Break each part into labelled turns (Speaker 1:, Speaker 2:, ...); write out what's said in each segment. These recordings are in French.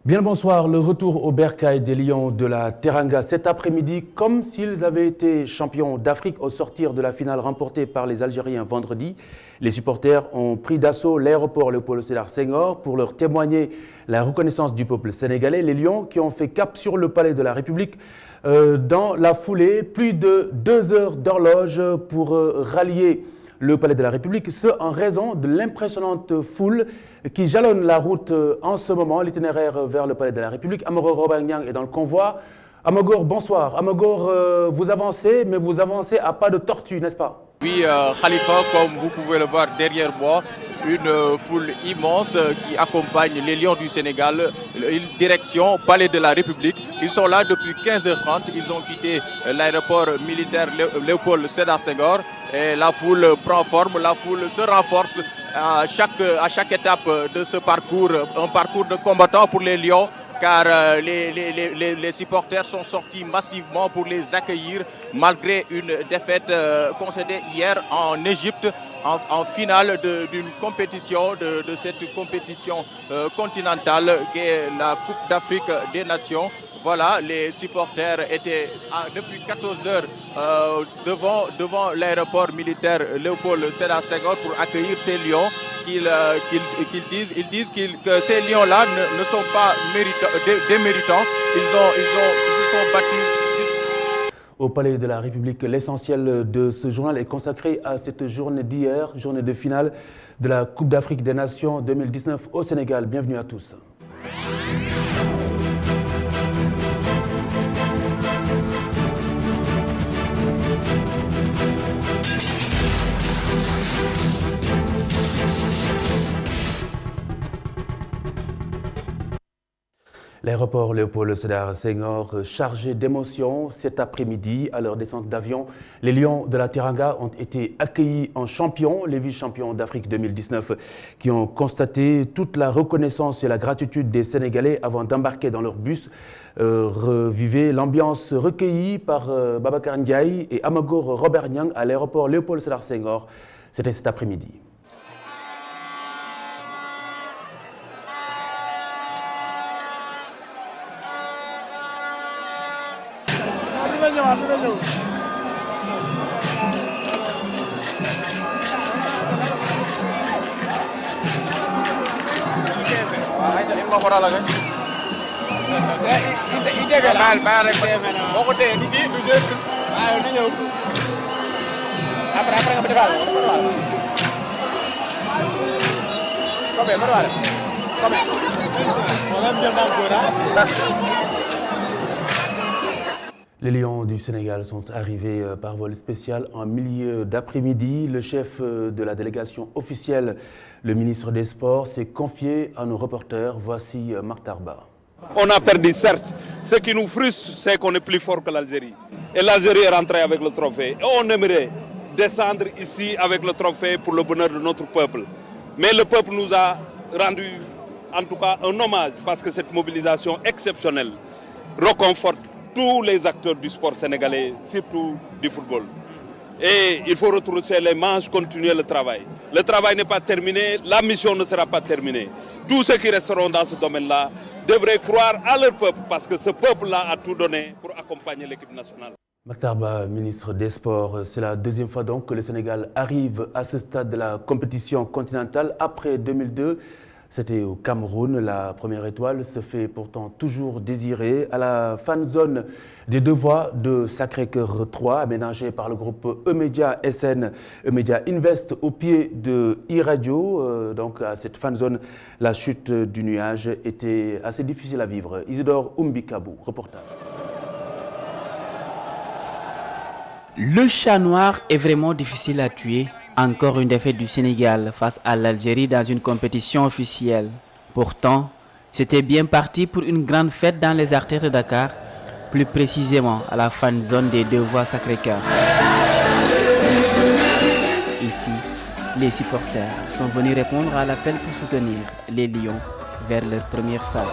Speaker 1: Bien le bonsoir, le retour au bercail des Lions de la Teranga cet après-midi, comme s'ils avaient été champions d'Afrique au sortir de la finale remportée par les Algériens vendredi. Les supporters ont pris d'assaut l'aéroport Léopold Sédar Senghor pour leur témoigner la reconnaissance du peuple sénégalais. Les Lions qui ont fait cap sur le palais de la République dans la foulée, plus de 2 heures d'horloge pour rallier le palais de la République, ce en raison de l'impressionnante foule qui jalonne la route en ce moment, l'itinéraire vers le palais de la République. Amagor Robert-Niang est dans le convoi. Amagor, bonsoir. Amagor, vous avancez, mais vous avancez à pas de tortue, n'est-ce pas?
Speaker 2: Oui, Khalifa, comme vous pouvez le voir derrière moi, une foule immense qui accompagne les Lions du Sénégal, direction Palais de la République. Ils sont là depuis 15h30, ils ont quitté l'aéroport militaire Léopold Sédar Senghor et la foule prend forme, la foule se renforce à chaque étape de ce parcours, un parcours de combattants pour les Lions, car les supporters sont sortis massivement pour les accueillir malgré une défaite concédée hier en Égypte en finale d'une compétition, de cette compétition continentale qui est la Coupe d'Afrique des Nations. Voilà, les supporters étaient depuis 14 heures devant l'aéroport militaire Léopold Sédar Senghor pour accueillir ces Lions. Ils disent que ces Lions-là ne sont pas déméritants. Ils se sont battus.
Speaker 1: Au Palais de la République, l'essentiel de ce journal est consacré à cette journée d'hier, journée de finale de la Coupe d'Afrique des Nations 2019 au Sénégal. Bienvenue à tous. L'aéroport Léopold Sédar Senghor chargé d'émotions cet après-midi. À leur descente d'avion, les Lions de la Teranga ont été accueillis en champions, les vice-champions d'Afrique 2019, qui ont constaté toute la reconnaissance et la gratitude des Sénégalais avant d'embarquer dans leur bus. Revivez l'ambiance recueillie par Babacar Ndiaye et Amagor Robert-Niang à l'aéroport Léopold Sédar Senghor. C'était cet après-midi. Les Lions du Sénégal sont arrivés par vol spécial en milieu d'après-midi. Le chef de la délégation officielle, le ministre des Sports, s'est confié à nos reporters. Voici Makhtar Ba.
Speaker 3: On a perdu, certes. Ce qui nous frustre, c'est qu'on est plus fort que l'Algérie. Et l'Algérie est rentrée avec le trophée. Et on aimerait descendre ici avec le trophée pour le bonheur de notre peuple. Mais le peuple nous a rendu, en tout cas, un hommage parce que cette mobilisation exceptionnelle reconforte tous les acteurs du sport sénégalais, surtout du football. Et il faut retrousser les manches, continuer le travail. Le travail n'est pas terminé, la mission ne sera pas terminée. Tous ceux qui resteront dans ce domaine-là devraient croire à leur peuple parce que ce peuple-là a tout donné pour accompagner l'équipe nationale.
Speaker 1: Makhtar Ba, ministre des Sports, c'est la deuxième fois donc que le Sénégal arrive à ce stade de la compétition continentale après 2002. C'était au Cameroun. La première étoile se fait pourtant toujours désirer à la fan zone des deux voies de Sacré-Cœur 3, aménagée par le groupe E-Media SN, E-Media Invest au pied de e-Radio. Donc à cette fan zone, la chute du nuage était assez difficile à vivre. Isidore Oumbikabou, reportage.
Speaker 4: Le chat noir est vraiment difficile à tuer. Encore une défaite du Sénégal face à l'Algérie dans une compétition officielle. Pourtant, c'était bien parti pour une grande fête dans les artères de Dakar, plus précisément à la fan zone des deux voies Sacré-Cœur. Ici, les supporters sont venus répondre à l'appel pour soutenir les Lions vers leur première salle.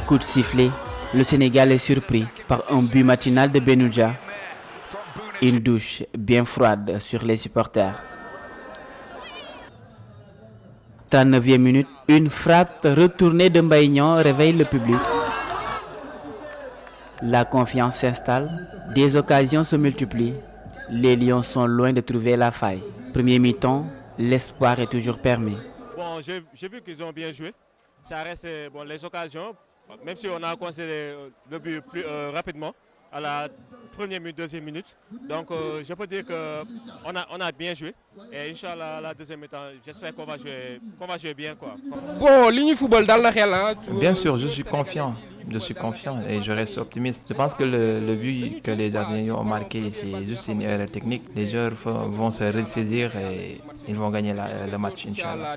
Speaker 4: Coup de sifflet, le Sénégal est surpris par un but matinal de Benouja. Une douche bien froide sur les supporters. 59e minute, une frappe retournée de Mbaye Niang réveille le public. La confiance s'installe, des occasions se multiplient. Les Lions sont loin de trouver la faille. Premier mi-temps, l'espoir est toujours permis.
Speaker 5: Bon, j'ai vu qu'ils ont bien joué. Ça reste bon, les occasions, même si on a concédé le but plus rapidement à la première minute, deuxième minute. Donc je peux dire qu'on a bien joué. Et Inch'Allah, la deuxième mi-temps, j'espère qu'on va jouer bien, quoi.
Speaker 6: Bon, ligne football dans la réelle.
Speaker 7: Bien sûr, je suis confiant. Je suis confiant et je reste optimiste. Je pense que le but que les Argentins ont marqué, c'est juste une erreur technique. Les joueurs vont se ressaisir et ils vont gagner le match, Inch'Allah.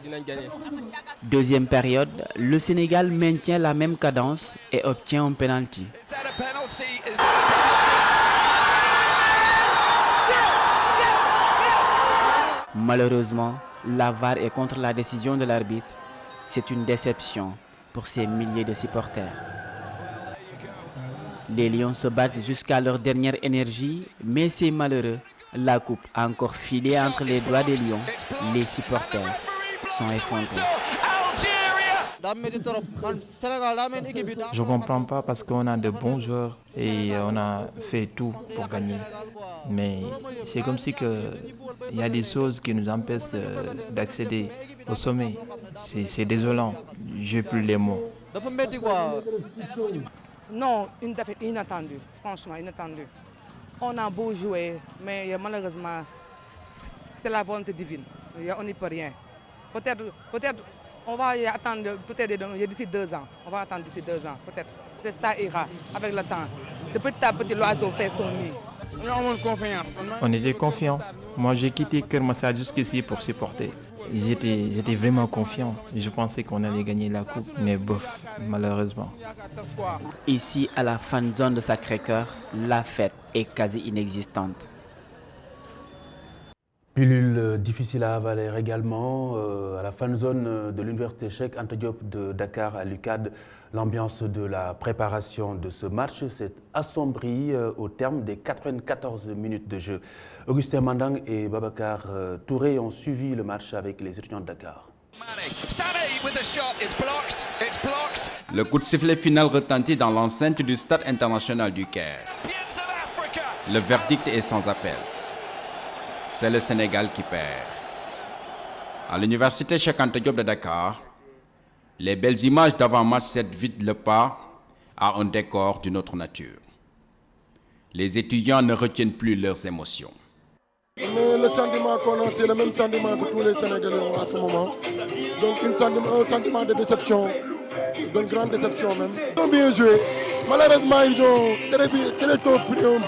Speaker 4: Deuxième période, le Sénégal maintient la même cadence et obtient un penalty. Malheureusement, la VAR est contre la décision de l'arbitre. C'est une déception pour ces milliers de supporters. Les Lions se battent jusqu'à leur dernière énergie, mais c'est malheureux. La coupe a encore filé entre les doigts des Lions. Les supporters sont effondrés.
Speaker 7: Je ne comprends pas parce qu'on a de bons joueurs et on a fait tout pour gagner. Mais c'est comme si il y a des choses qui nous empêchent d'accéder au sommet. C'est désolant. J'ai plus les mots.
Speaker 8: Non, une défaite inattendue, franchement inattendue. On a beau jouer, mais malheureusement, c'est la volonté divine. On n'y peut rien. Peut-être, on va y attendre d'ici 2 ans. On va attendre d'ici 2 ans. Peut-être ça ira avec le temps. De petit à petit, l'oiseau fait son nid.
Speaker 7: On était confiants. Moi, j'ai quitté Kermassar jusqu'ici pour supporter. J'étais vraiment confiant. Je pensais qu'on allait gagner la coupe, mais bof, malheureusement.
Speaker 4: Ici, à la fan zone de Sacré-Cœur, la fête est quasi inexistante.
Speaker 1: Pilule difficile à avaler également. À la fan zone de l'université Cheikh Anta Diop de Dakar à l'UCAD, l'ambiance de la préparation de ce match s'est assombrie au terme des 94 minutes de jeu. Augustin Mandang et Babacar Touré ont suivi le match avec les étudiants de Dakar.
Speaker 9: Le coup de sifflet final retentit dans l'enceinte du Stade international du Caire. Le verdict est sans appel. C'est le Sénégal qui perd. À l'université Cheikh Anta Diop de Dakar, les belles images d'avant-match cèdent vite le pas à un décor d'une autre nature. Les étudiants ne retiennent plus leurs émotions.
Speaker 10: Mais le sentiment qu'on a, c'est le même sentiment que tous les Sénégalais ont à ce moment. Donc un sentiment de déception, d'une grande déception même. Ils ont bien joué. Malheureusement, ils ont très tôt pris un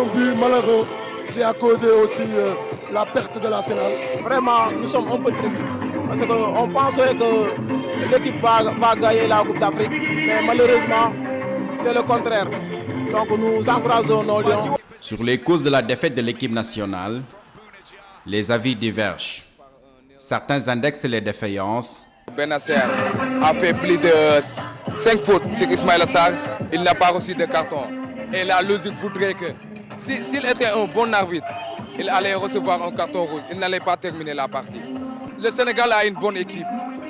Speaker 10: but malheureux qui a causé aussi la perte de la finale.
Speaker 11: Vraiment, nous sommes un peu tristes parce qu'on pensait que l'équipe va gagner la Coupe d'Afrique, mais malheureusement, c'est le contraire. Donc nous encourageons nos Lions.
Speaker 9: Sur les causes de la défaite de l'équipe nationale, les avis divergent. Certains indexent les défaillances.
Speaker 12: Benasser a fait plus de 5 fautes sur Ismaïla Sarr. Il n'a pas reçu de carton. Et la logique voudrait que s'il était un bon arbitre, il allait recevoir un carton rouge. Il n'allait pas terminer la partie. Le Sénégal a une bonne équipe,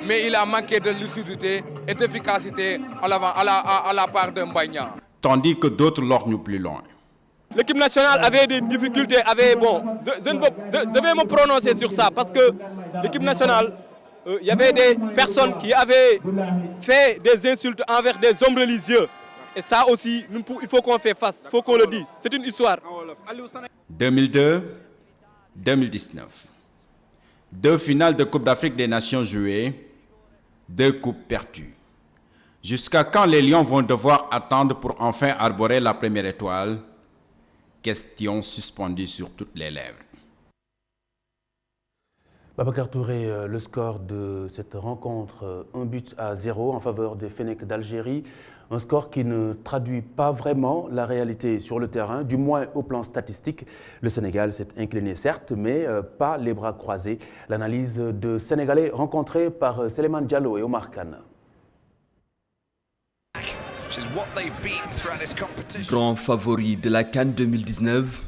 Speaker 12: mais il a manqué de lucidité et d'efficacité à la part de Mbaye Niang.
Speaker 9: Tandis que d'autres lorgnent plus loin.
Speaker 6: L'équipe nationale avait des difficultés, je vais me prononcer sur ça parce que l'équipe nationale, il y avait des personnes qui avaient fait des insultes envers des hommes religieux. Et ça aussi, il faut qu'on fasse face, il faut qu'on le dise. C'est une histoire.
Speaker 9: 2002, 2019. 2 finales de Coupe d'Afrique des Nations jouées, 2 coupes perdues. Jusqu'à quand les Lions vont devoir attendre pour enfin arborer la première étoile? Question suspendue sur toutes les lèvres.
Speaker 1: Babacar Touré, le score de cette rencontre, 1-0 en faveur des Fennecs d'Algérie. Un score qui ne traduit pas vraiment la réalité sur le terrain, du moins au plan statistique. Le Sénégal s'est incliné certes, mais pas les bras croisés. L'analyse de Sénégalais rencontrés par Souleymane Diallo et Omar Kane.
Speaker 13: Grand favori de la CAN 2019,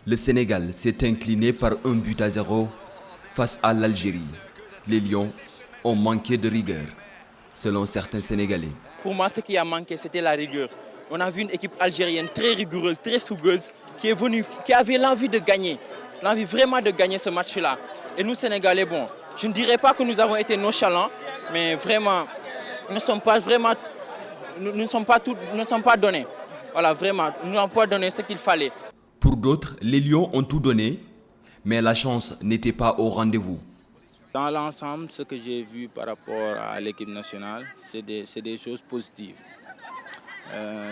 Speaker 13: le Sénégal s'est incliné par 1-0 face à l'Algérie. Les Lions ont manqué de rigueur, selon certains Sénégalais.
Speaker 14: Pour moi, ce qui a manqué, c'était la rigueur. On a vu une équipe algérienne très rigoureuse, très fougueuse, qui est venue, qui avait l'envie de gagner, l'envie vraiment de gagner ce match-là. Et nous, Sénégalais, bon, je ne dirais pas que nous avons été nonchalants, mais vraiment, nous ne sommes pas donnés. Voilà, vraiment, nous n'avons pas donné ce qu'il fallait.
Speaker 13: Pour d'autres, les Lions ont tout donné, mais la chance n'était pas au rendez-vous.
Speaker 15: Dans l'ensemble, ce que j'ai vu par rapport à l'équipe nationale, c'est des choses positives.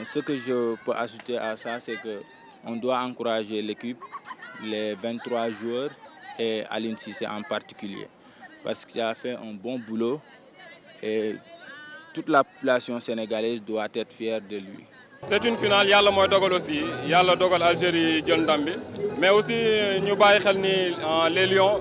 Speaker 15: Ce que je peux ajouter à ça, c'est qu'on doit encourager l'équipe, les 23 joueurs et Aliou Cissé en particulier, parce qu'il a fait un bon boulot et toute la population sénégalaise doit être fière de lui.
Speaker 6: C'est une finale, Yalla moy dogal aussi, Yalla dogal Algérie jël ndam bi, mais aussi ñu bàyyi xel ni les Lions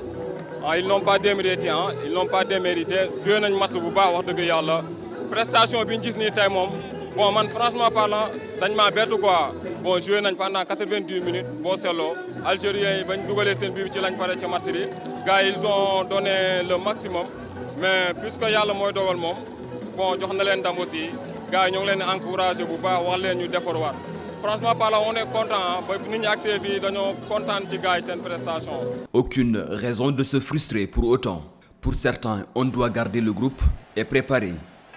Speaker 6: ils n'ont pas démérité, ils n'ont pas démérité. Joué nañ match bu baax wax dëgg Yàlla. Prestation bi ñu gis nii tey moom bon man franchement parlant dañ maa bett quoi. Bon joué nañ pendant 90 minutes boo seetloo Algériens yi bañ dugalee seen biir ci lañ pare ci match bi gars yi ils ont donné le maximum, mais puisque Yàlla mooy dogal moom bon jox na leen ndam aussi. Gars, nous les encouragés pour pas voir les nous déformer. Franchement, on est content. Nous contents de gagner cette prestation.
Speaker 13: Aucune raison de se frustrer pour autant. Pour certains, on doit garder le groupe et préparer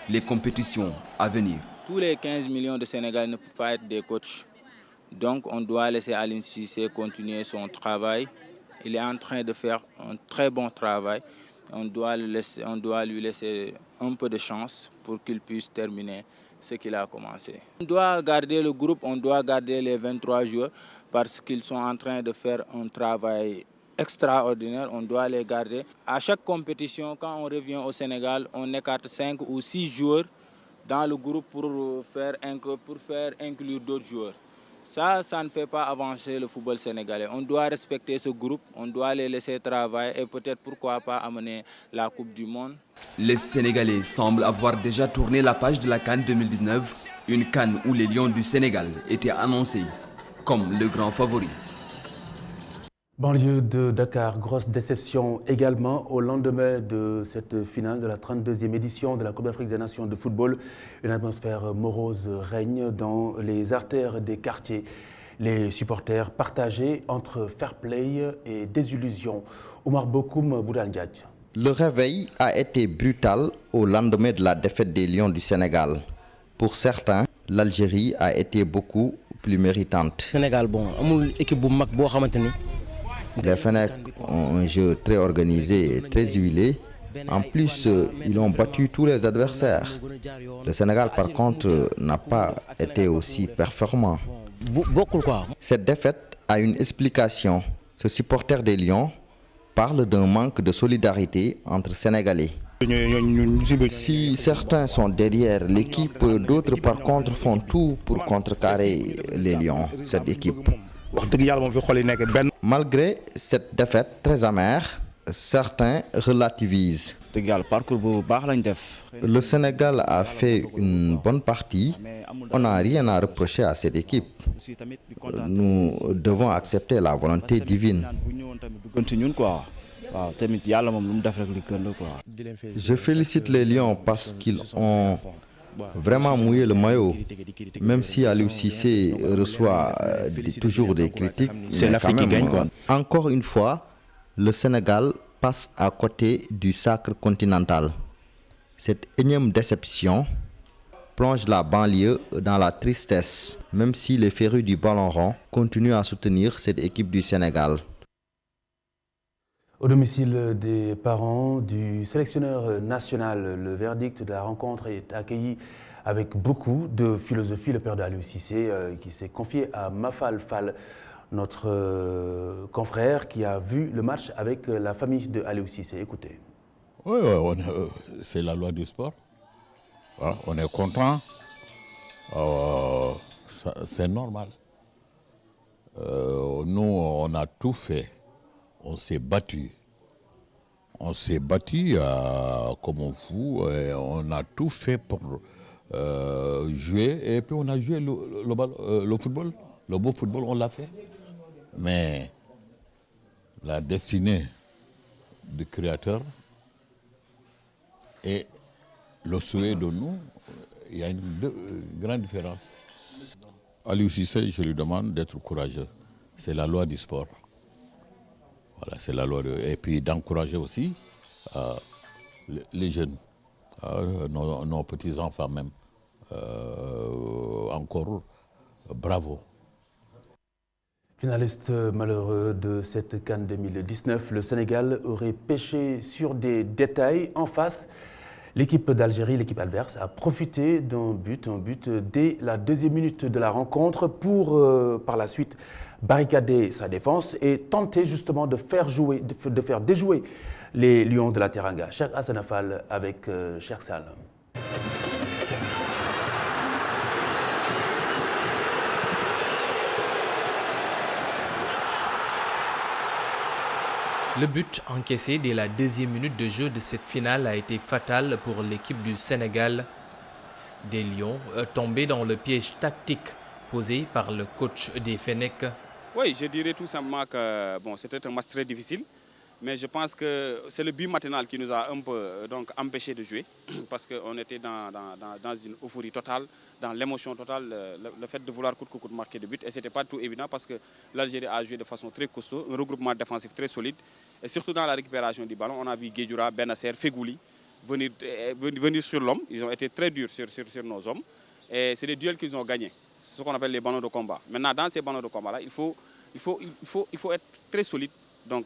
Speaker 13: les compétitions à venir.
Speaker 15: Tous les 15 millions de Sénégalais ne peuvent pas être des coachs. Donc, on doit laisser Aliou Cissé continuer son travail. Il est en train de faire un très bon travail. On doit lui laisser un peu de chance pour qu'il puisse terminer ce qu'il a commencé. On doit garder le groupe, on doit garder les 23 joueurs parce qu'ils sont en train de faire un travail extraordinaire. On doit les garder. À chaque compétition, quand on revient au Sénégal, on écarte 5 ou 6 joueurs dans le groupe pour faire inclure d'autres joueurs. Ça ne fait pas avancer le football sénégalais. On doit respecter ce groupe, on doit les laisser travailler et peut-être pourquoi pas amener la Coupe du Monde.
Speaker 13: Les Sénégalais semblent avoir déjà tourné la page de la CAN 2019, une CAN où les Lions du Sénégal étaient annoncés comme le grand favori.
Speaker 1: Banlieue de Dakar, grosse déception également au lendemain de cette finale de la 32e édition de la Coupe d'Afrique des Nations de football. Une atmosphère morose règne dans les artères des quartiers. Les supporters partagés entre fair play et désillusion. Omar Bokoum Boudaldiadj.
Speaker 16: Le réveil a été brutal au lendemain de la défaite des Lions du Sénégal. Pour certains, l'Algérie a été beaucoup plus méritante.
Speaker 17: Sénégal, bon, équipe
Speaker 16: les Fennecs ont un jeu très organisé et très huilé. En plus, ils ont battu tous les adversaires. Le Sénégal, par contre, n'a pas été aussi performant. Cette défaite a une explication. Ce supporter des Lions parle d'un manque de solidarité entre Sénégalais. Si certains sont derrière l'équipe, d'autres par contre font tout pour contrecarrer les Lions, cette équipe. Malgré cette défaite très amère, certains relativisent. Le Sénégal a fait une bonne partie. On n'a rien à reprocher à cette équipe. Nous devons accepter la volonté divine. Je félicite les Lions parce qu'ils ont vraiment mouillé le maillot, même si Aliou Cissé reçoit toujours des critiques.
Speaker 17: C'est l'Afrique qui gagne, quoi.
Speaker 16: Encore une fois, le Sénégal passe à côté du sacre continental. Cette énième déception plonge la banlieue dans la tristesse, même si les férus du ballon rond continuent à soutenir cette équipe du Sénégal.
Speaker 1: Au domicile des parents du sélectionneur national, le verdict de la rencontre est accueilli avec beaucoup de philosophie. Le père d'Aliou Cissé qui s'est confié à Mafal Fall, notre confrère qui a vu le match avec la famille de Aliou Cissé. Écoutez.
Speaker 18: Oui, c'est la loi du sport. Voilà, on est content. C'est normal. Nous, on a tout fait. On s'est battu. On s'est battu comme vous. On a tout fait pour jouer. Et puis on a joué le football. Le beau football, on l'a fait. Mais la destinée du Créateur et le souhait de nous, il y a une grande différence. Aliou Cissé, je lui demande d'être courageux. C'est la loi du sport. Voilà, c'est la loi. Et puis d'encourager aussi les jeunes, nos petits-enfants même. Encore bravo.
Speaker 1: Finaliste malheureux de cette CAN 2019, le Sénégal aurait pêché sur des détails. En face, l'équipe d'Algérie, l'équipe adverse, a profité d'un but dès la deuxième minute de la rencontre pour, par la suite, barricader sa défense et tenter justement de faire déjouer les Lions de la Teranga. Cheikh Hassan Fall avec Cheikh Sall.
Speaker 19: Le but encaissé dès la deuxième minute de jeu de cette finale a été fatal pour l'équipe du Sénégal. Des Lions tombés dans le piège tactique posé par le coach des Fennecs.
Speaker 20: Oui, je dirais tout simplement que c'était un match très difficile, mais je pense que c'est le but matinal qui nous a un peu empêché de jouer, parce qu'on était dans une euphorie totale, dans l'émotion totale, le fait de vouloir coûte que coûte marquer des buts, et ce n'était pas tout évident parce que l'Algérie a joué de façon très costaud, un regroupement défensif très solide, et surtout dans la récupération du ballon, on a vu Guedjoura, Benasser, Fegouli venir sur l'homme. Ils ont été très durs sur nos hommes, et c'est des duels qu'ils ont gagnés. C'est ce qu'on appelle les ballons de combat. Maintenant, dans ces ballons de combat-là, il faut être très solide dans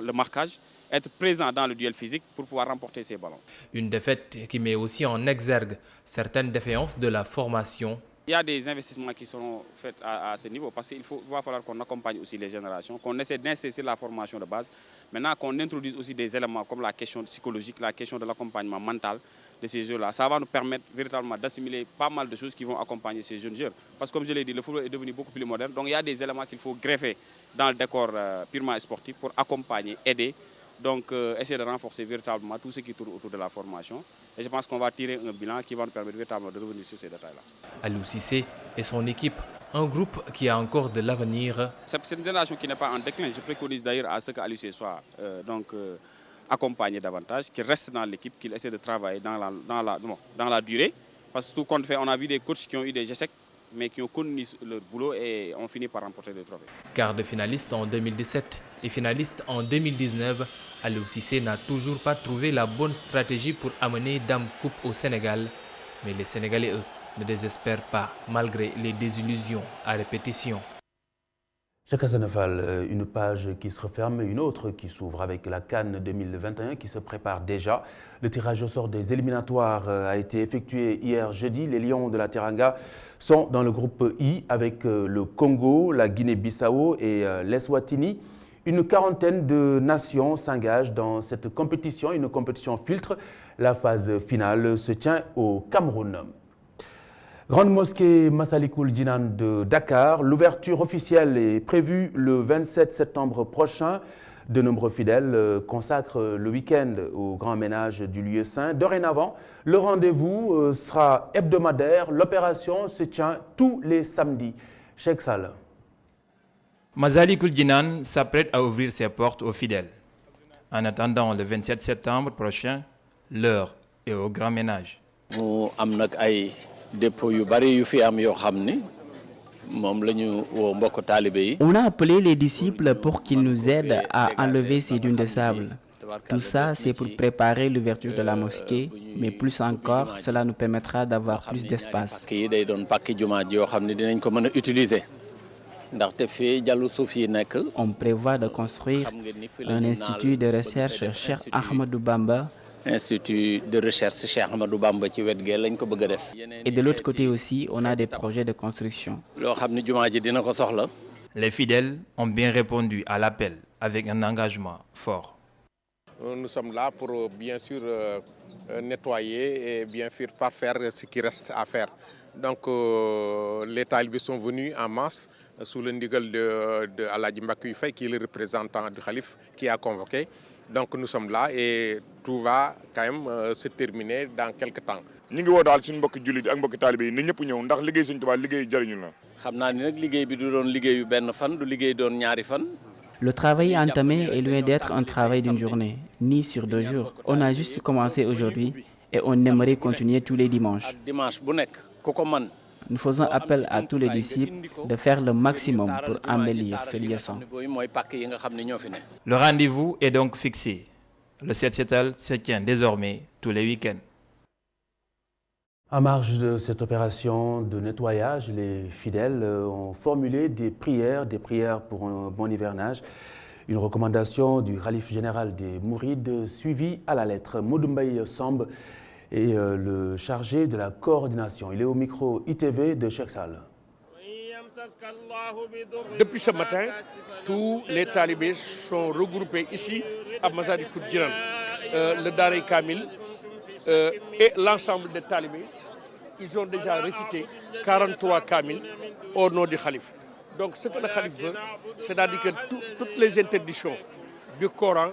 Speaker 20: le marquage, être présent dans le duel physique pour pouvoir remporter ces ballons.
Speaker 19: Une défaite qui met aussi en exergue certaines défaillances de la formation.
Speaker 20: Il y a des investissements qui seront faits à ce niveau parce qu'il va falloir qu'on accompagne aussi les générations, qu'on essaie d'insister la formation de base. Maintenant, qu'on introduise aussi des éléments comme la question psychologique, la question de l'accompagnement mental de ces jeux-là. Ça va nous permettre véritablement d'assimiler pas mal de choses qui vont accompagner ces jeunes joueurs. Parce que comme je l'ai dit, le football est devenu beaucoup plus moderne. Donc il y a des éléments qu'il faut greffer dans le décor purement sportif pour accompagner, aider. Donc essayer de renforcer véritablement tout ce qui tourne autour de la formation. Et je pense qu'on va tirer un bilan qui va nous permettre véritablement de revenir sur ces détails-là.
Speaker 19: Aliou Cissé et son équipe, un groupe qui a encore de l'avenir.
Speaker 20: C'est une génération qui n'est pas en déclin. Je préconise d'ailleurs à ce qu'Aliou Cissé soit accompagné davantage, qu'il reste dans l'équipe, qu'il essaie de travailler dans la durée. Parce que tout compte fait, on a vu des coachs qui ont eu des échecs, mais qui ont connu leur boulot et ont fini par remporter des trophées.
Speaker 19: Quart de finaliste en 2017 et finaliste en 2019, Aliou Cissé n'a toujours pas trouvé la bonne stratégie pour amener Dame Coupe au Sénégal. Mais les Sénégalais, eux, ne désespèrent pas, malgré les désillusions à répétition.
Speaker 1: Cheikh Hassan Fall, une page qui se referme, une autre qui s'ouvre avec la CAN 2021 qui se prépare déjà. Le tirage au sort des éliminatoires a été effectué hier jeudi. Les Lions de la Teranga sont dans le groupe I avec le Congo, la Guinée-Bissau et l'Eswatini. Une quarantaine de nations s'engagent dans cette compétition, une compétition filtre. La phase finale se tient au Cameroun. Grande mosquée Massalikul Jinan de Dakar, l'ouverture officielle est prévue le 27 septembre prochain. De nombreux fidèles consacrent le week-end au grand ménage du lieu saint. Dorénavant, le rendez-vous sera hebdomadaire. L'opération se tient tous les samedis. Cheikh Sall.
Speaker 7: Massalikul Jinan s'apprête à ouvrir ses portes aux fidèles. En attendant le 27 septembre prochain, l'heure est au grand ménage.
Speaker 4: On a appelé les disciples pour qu'ils nous aident à enlever ces dunes de sable. Tout ça, c'est pour préparer l'ouverture de la mosquée, mais plus encore, cela nous permettra d'avoir plus d'espace. On prévoit de construire un institut de recherche Cheikh Ahmadou Bamba.
Speaker 21: Institut de recherche Cheikh Ahmadou Bamba ci wet ge lañ ko bëgg def.
Speaker 4: Et de l'autre côté aussi, on a des projets de construction.
Speaker 21: Loo xam ne jumaa ji dina ko soxla.
Speaker 7: Les fidèles ont bien répondu à l'appel avec un engagement fort.
Speaker 22: Nous sommes là pour bien sûr nettoyer et bien sûr parfaire ce qui reste à faire. Donc les talibés sont venus en masse sous le ndigal de Aladji Mbacké Faye qui est le représentant du Khalif qui a convoqué. Donc nous sommes là et tout va quand même se terminer dans quelques temps.
Speaker 23: ñi ngi woo daal suñu mbokki jullit ak mbokki taalibe yi na ñëpp ñëw ndax liggéey Sëñ Tuubaa liggéey jariñu la.
Speaker 21: xam naa ni nag liggéey bi du doon liggéeyu benn fan du liggéey doon ñaari fan.
Speaker 4: Le travail entamé est loin d'être un travail d'une journée, ni sur 2 jours. On a juste commencé aujourd'hui et on aimerait continuer tous les dimanches. Nous faisons appel à tous les disciples de faire le maximum pour embellir ce liaison.
Speaker 7: Le rendez-vous est donc fixé. Le Set Setal se tient désormais tous les week-ends.
Speaker 1: En marge de cette opération de nettoyage, les fidèles ont formulé des prières pour un bon hivernage. Une recommandation du Khalif général des Mourides suivie à la lettre. Modoumbay Samb est le chargé de la coordination. Il est au micro ITV de Cheikh Sall.
Speaker 2: Depuis ce matin, tous les talibés sont regroupés ici à Massalikul Jinan. Le Daré Kamil et l'ensemble des talibés, ils ont déjà récité 43 Kamil au nom du Khalif. Donc ce que le Khalif veut, c'est-à-dire que toutes les interdictions du Coran,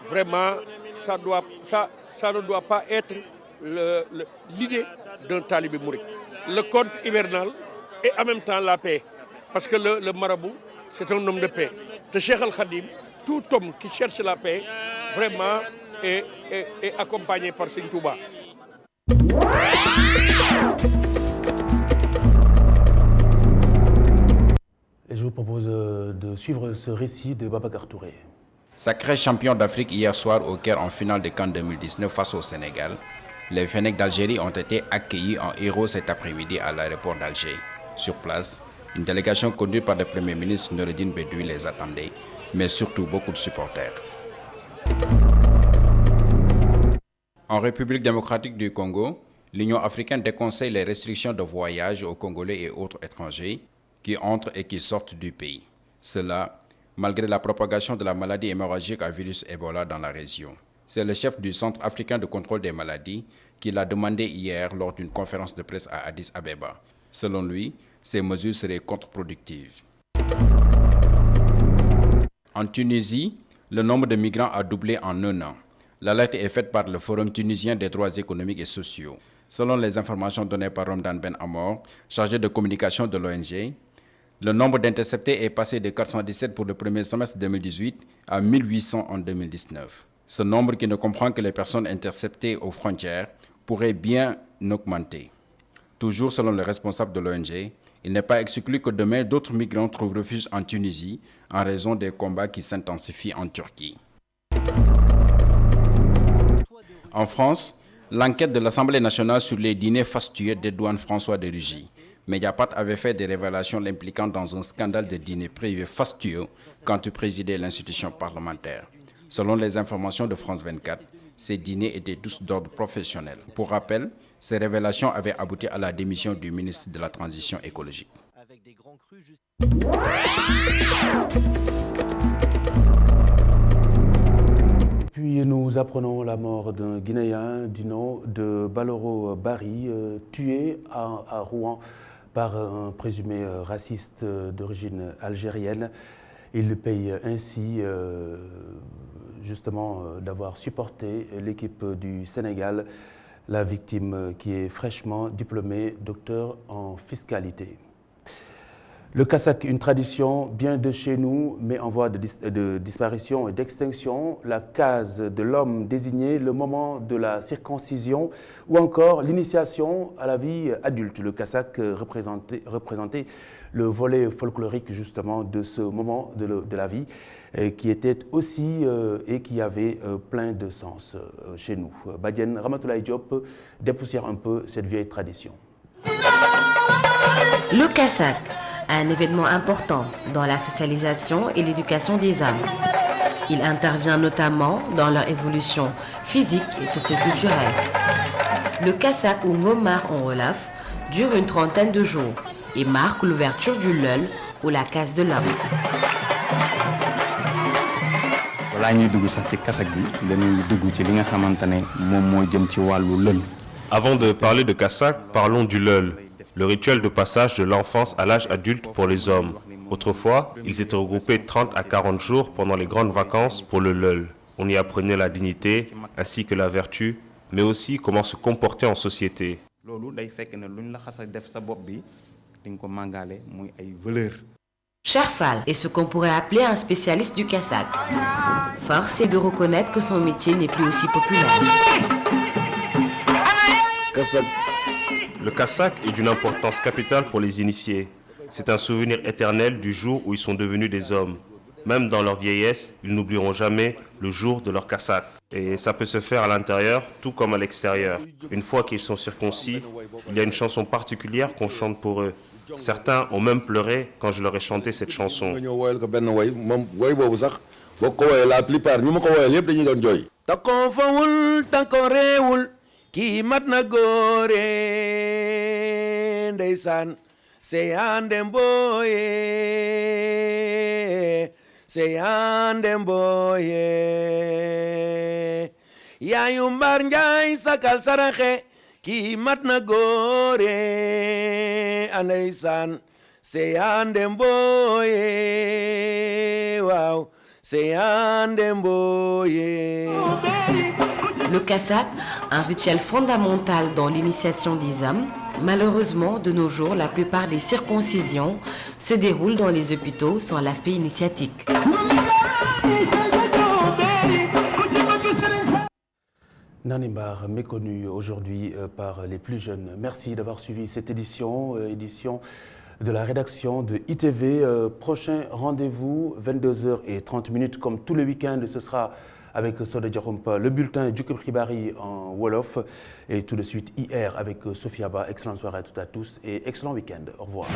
Speaker 2: vraiment, ça ne doit pas être l'idée d'un talibé mouride. Le conte hivernal et en même temps la paix. Parce que le marabout, c'est un homme de paix. De Cheikh Al-Khadim, tout homme qui cherche la paix, vraiment, est accompagné par Seigne Touba.
Speaker 1: Et je vous propose de suivre ce récit de Babacar Touré.
Speaker 9: Sacré champion d'Afrique hier soir au Caire en finale de CAN 2019 face au Sénégal, les Fennecs d'Algérie ont été accueillis en héros cet après-midi à l'aéroport d'Alger. Sur place, une délégation conduite par le Premier ministre Noureddine Bedoui les attendait, mais surtout beaucoup de supporters. En République démocratique du Congo, l'Union africaine déconseille les restrictions de voyage aux Congolais et autres étrangers qui entrent et qui sortent du pays. Cela, malgré la propagation de la maladie hémorragique à virus Ebola dans la région. C'est le chef du Centre africain de contrôle des maladies qui l'a demandé hier lors d'une conférence de presse à Addis Abeba. Selon lui, ces mesures seraient contre-productives. En Tunisie, le nombre de migrants a doublé en 1 an. L'alerte est faite par le Forum tunisien des droits économiques et sociaux. Selon les informations données par Ramdan Ben Amor, chargé de communication de l'ONG, le nombre d'interceptés est passé de 417 pour le premier semestre 2018 à 1800 en 2019. Ce nombre, qui ne comprend que les personnes interceptées aux frontières, pourrait bien augmenter. Toujours selon le responsable de l'ONG, il n'est pas exclu que demain d'autres migrants trouvent refuge en Tunisie en raison des combats qui s'intensifient en Turquie. En France, l'enquête de l'Assemblée nationale sur les dîners fastueux d'Edouane François de Rugy. Mediapart avait fait des révélations l'impliquant dans un scandale de dîners privés fastueux quand il présidait l'institution parlementaire. Selon les informations de France 24, ces dîners étaient tous d'ordre professionnel. Pour rappel, ces révélations avaient abouti à la démission du ministre de la Transition écologique.
Speaker 1: Puis nous apprenons la mort d'un Guinéen du nom de Baloro Bari, tué à Rouen par un présumé raciste d'origine algérienne. Il paye ainsi justement d'avoir supporté l'équipe du Sénégal, la victime qui est fraîchement diplômée docteur en fiscalité. Le Kassak, une tradition bien de chez nous, mais en voie de disparition et d'extinction. La case de l'homme désigné, le moment de la circoncision ou encore l'initiation à la vie adulte. Le Kassak représentait le volet folklorique justement de ce moment de la vie qui était aussi et qui avait plein de sens chez nous. Badiane Ramatoulaye Diop dépoussière un peu cette vieille tradition.
Speaker 3: Le Kassak, un événement important dans la socialisation et l'éducation des âmes. Il intervient notamment dans leur évolution physique et socioculturelle. Le Kassak ou Ngomar en Wolof dure une 30aine de jours et marque l'ouverture du Leul ou la case de l'homme.
Speaker 5: Avant de parler de Kassak, parlons du Leul, le rituel de passage de l'enfance à l'âge adulte pour les hommes. Autrefois, ils étaient regroupés 30 à 40 jours pendant les grandes vacances pour le Leul. On y apprenait la dignité ainsi que la vertu, mais aussi comment se comporter en société.
Speaker 3: Cherfal est ce qu'on pourrait appeler un spécialiste du Kassak. Force est de reconnaître que son métier n'est plus aussi populaire.
Speaker 5: Le Kassak est d'une importance capitale pour les initiés. C'est un souvenir éternel du jour où ils sont devenus des hommes. Même dans leur vieillesse, ils n'oublieront jamais le jour de leur Kassak. Et ça peut se faire à l'intérieur tout comme à l'extérieur. Une fois qu'ils sont circoncis, il y a une chanson particulière qu'on chante pour eux. Certains ont même pleuré quand je leur ai chanté cette chanson.
Speaker 8: Ki matna gore anaysan seyande mboye wow seyande mboye.
Speaker 3: Le Kassak, un rituel fondamental dans l'initiation des âmes. Malheureusement, de nos jours, la plupart des circoncisions se déroulent dans les hôpitaux sans l'aspect initiatique.
Speaker 1: Nanimbar, méconnu aujourd'hui par les plus jeunes. Merci d'avoir suivi cette édition de la rédaction de ITV. Prochain rendez-vous, 22h30 comme tous les week-ends, ce sera avec Soda Diarompa, le bulletin Djukup Ribari en Wolof et tout de suite IR avec Sophia Ba. Excellente soirée à toutes et à tous et excellent week-end. Au revoir.